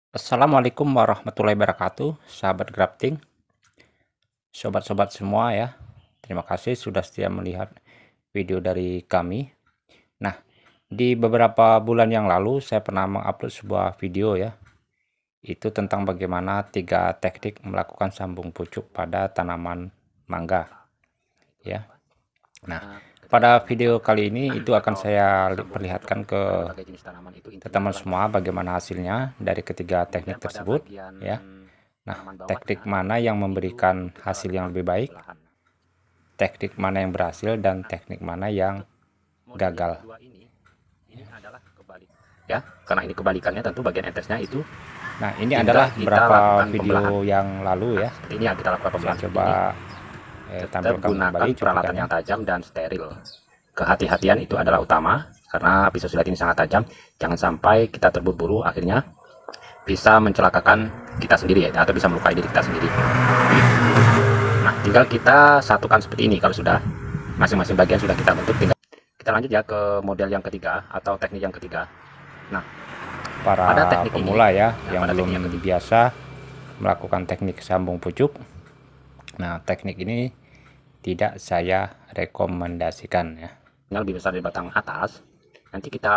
Assalamualaikum warahmatullahi wabarakatuh, sahabat grafting, sobat-sobat semua ya. Terima kasih sudah setia melihat video dari kami. Nah, di beberapa bulan yang lalu saya pernah mengupload sebuah video ya. Itu tentang bagaimana 3 teknik melakukan sambung pucuk pada tanaman mangga ya. Nah, pada video kali ini itu akan saya perlihatkan ke teman semua bagaimana hasilnya dari ketiga teknik tersebut ya. Nah, teknik mana yang memberikan hasil yang lebih baik, teknik mana yang berhasil, dan teknik mana yang gagal. Ya, karena ini kebalikannya tentu bagian entesnya itu. Nah, ini adalah beberapa video yang lalu ya. Seperti ini yang kita lakukan pembelahan. Coba tampilkan gunakan kembali peralatan yang tajam dan steril. Kehati-hatian itu adalah utama karena pisau silet ini sangat tajam. Jangan sampai kita terburu-buru akhirnya bisa mencelakakan kita sendiri ya, atau bisa melukai diri kita sendiri. Nah, tinggal kita satukan seperti ini. Kalau sudah masing-masing bagian sudah kita bentuk, tinggal kita lanjut ya ke model yang ketiga atau teknik yang ketiga. Nah, para teknik pemula ya, yang belum biasa melakukan teknik sambung pucuk. Nah, teknik ini tidak saya rekomendasikan ya. Yang lebih besar dari batang atas. Nanti kita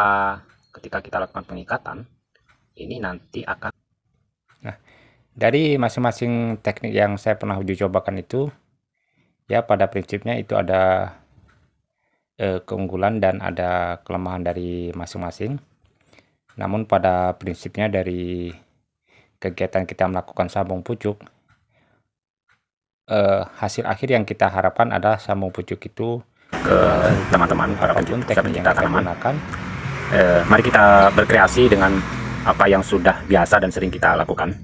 ketika kita lakukan pengikatan, ini nanti akan. Nah, dari masing-masing teknik yang saya pernah uji cobakan itu, ya pada prinsipnya itu ada keunggulan dan ada kelemahan dari masing-masing. Namun pada prinsipnya dari kegiatan kita melakukan sambung pucuk, hasil akhir yang kita harapkan adalah sambung pucuk itu ke teman-teman para teknik yang kita gunakan. Mari kita berkreasi dengan apa yang sudah biasa dan sering kita lakukan.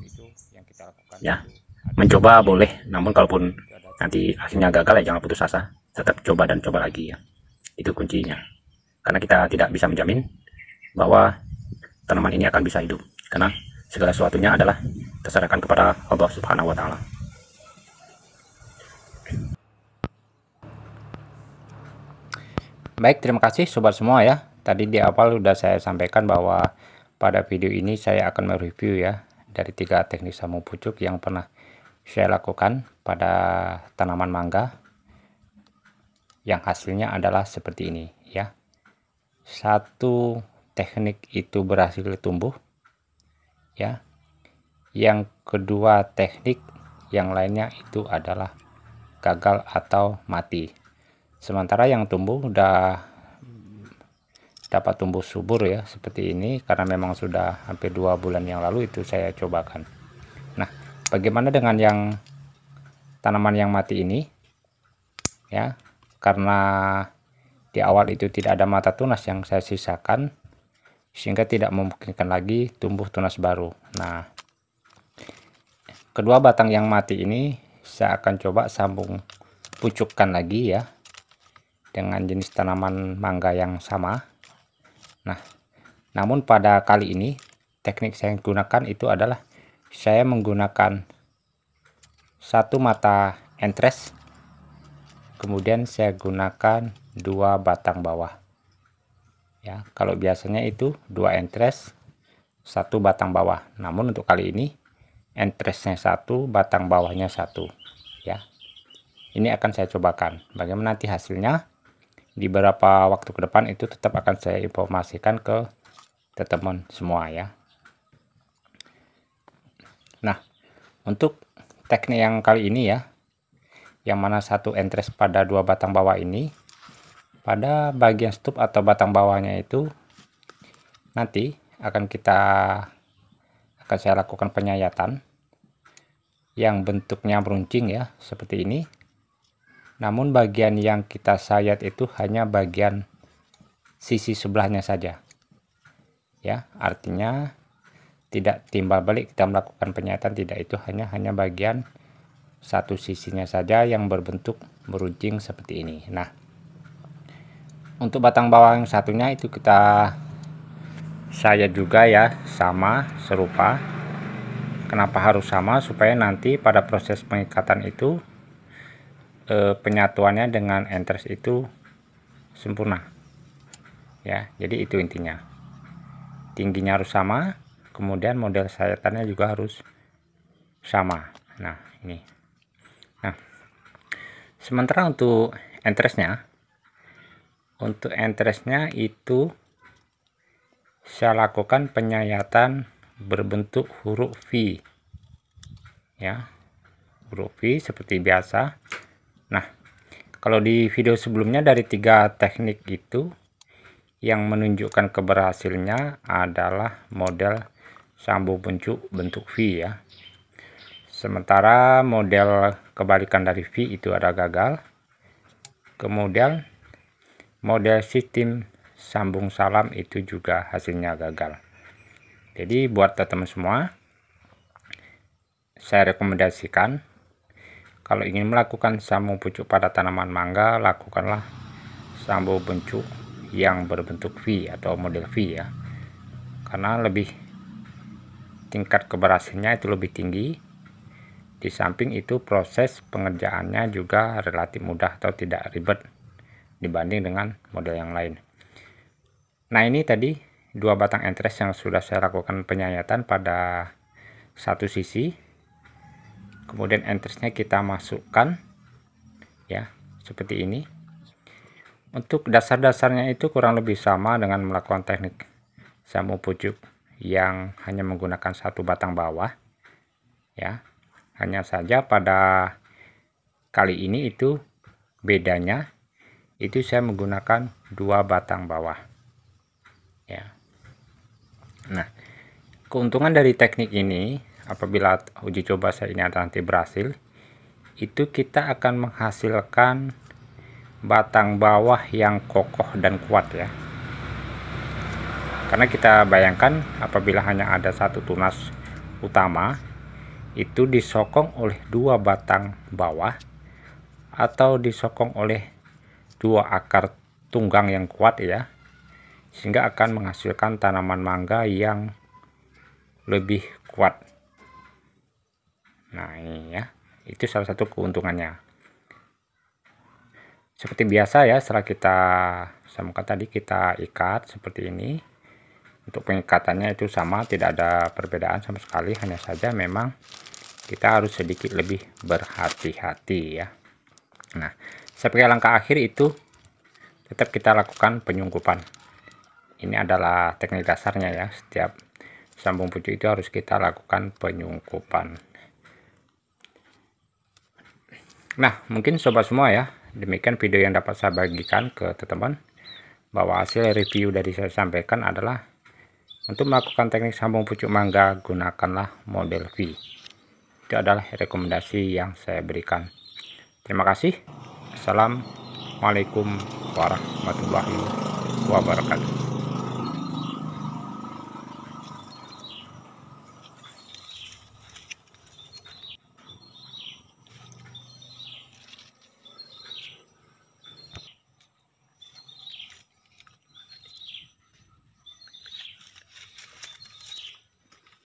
Ya, mencoba boleh, namun kalaupun nanti akhirnya gagal ya jangan putus asa, tetap coba dan coba lagi ya. Itu kuncinya. Karena kita tidak bisa menjamin bahwa tanaman ini akan bisa hidup, karena segala sesuatunya adalah terserahkan kepada Allah Subhanahu wa taala. Baik, terima kasih sobat semua ya. Tadi di awal sudah saya sampaikan bahwa pada video ini saya akan mereview ya dari 3 teknik sambung pucuk yang pernah saya lakukan pada tanaman mangga, yang hasilnya adalah seperti ini ya. Satu teknik itu berhasil tumbuh ya, yang kedua teknik yang lainnya itu adalah gagal atau mati. Sementara yang tumbuh udah dapat tumbuh subur ya seperti ini, karena memang sudah hampir 2 bulan yang lalu itu saya cobakan. Nah, bagaimana dengan yang tanaman yang mati ini ya, karena di awal itu tidak ada mata tunas yang saya sisakan sehingga tidak memungkinkan lagi tumbuh tunas baru. Nah, kedua batang yang mati ini saya akan coba sambung pucukkan lagi ya dengan jenis tanaman mangga yang sama. Nah, namun pada kali ini teknik saya gunakan itu adalah saya menggunakan satu mata entres, kemudian saya gunakan 2 batang bawah ya. Kalau biasanya itu 2 entres 1 batang bawah, namun untuk kali ini entresnya 1, batang bawahnya 1 ya. Ini akan saya cobakan bagaimana nanti hasilnya. Di beberapa waktu ke depan itu tetap akan saya informasikan ke teman semua ya. Nah, untuk teknik yang kali ini ya, yang mana 1 entres pada 2 batang bawah ini, pada bagian stup atau batang bawahnya itu nanti akan saya lakukan penyayatan yang bentuknya meruncing ya seperti ini. Namun bagian yang kita sayat itu hanya bagian sisi sebelahnya saja ya, artinya tidak timbal balik kita melakukan penyayatan, tidak, itu hanya bagian satu sisinya saja yang berbentuk meruncing seperti ini. Nah, untuk batang bawah yang satunya itu kita sayat juga ya, sama serupa. Kenapa harus sama? Supaya nanti pada proses pengikatan itu penyatuannya dengan entres itu sempurna ya. Jadi itu intinya, tingginya harus sama, kemudian model sayatannya juga harus sama. Nah ini. Nah sementara untuk entrestnya itu saya lakukan penyayatan berbentuk huruf V ya, huruf V seperti biasa. Nah kalau di video sebelumnya dari 3 teknik itu yang menunjukkan keberhasilannya adalah model sambung puncuk bentuk V ya, sementara model kebalikan dari V itu ada gagal. Kemudian model sistem sambung salam itu juga hasilnya gagal. Jadi buat teman-teman semua, saya rekomendasikan kalau ingin melakukan sambung pucuk pada tanaman mangga, lakukanlah sambung pucuk yang berbentuk V atau model V ya, karena lebih tingkat keberhasilannya itu lebih tinggi. Di samping itu proses pengerjaannya juga relatif mudah atau tidak ribet dibanding dengan model yang lain. Nah ini tadi 2 batang entres yang sudah saya lakukan penyayatan pada satu sisi, kemudian entresnya kita masukkan ya seperti ini. Untuk dasar-dasarnya itu kurang lebih sama dengan melakukan teknik sambung pucuk yang hanya menggunakan 1 batang bawah ya, hanya saja pada kali ini itu bedanya itu saya menggunakan 2 batang bawah ya. Nah keuntungan dari teknik ini apabila uji coba saya ini nanti berhasil, itu kita akan menghasilkan batang bawah yang kokoh dan kuat ya. Karena kita bayangkan apabila hanya ada 1 tunas utama itu disokong oleh 2 batang bawah atau disokong oleh 2 akar tunggang yang kuat ya, sehingga akan menghasilkan tanaman mangga yang lebih kuat. Nah ini ya, itu salah satu keuntungannya. Seperti biasa ya, setelah kita sambungkan tadi kita ikat seperti ini. Untuk pengikatannya itu sama, tidak ada perbedaan sama sekali, hanya saja memang kita harus sedikit lebih berhati-hati ya. Nah sebagai langkah akhir itu tetap kita lakukan penyungkupan. Ini adalah teknik dasarnya ya, setiap sambung pucuk itu harus kita lakukan penyungkupan. Nah mungkin sobat semua ya, demikian video yang dapat saya bagikan ke teman-teman, bahwa hasil review dari saya sampaikan adalah untuk melakukan teknik sambung pucuk mangga gunakanlah model V. Itu adalah rekomendasi yang saya berikan. Terima kasih. Assalamualaikum warahmatullahi wabarakatuh.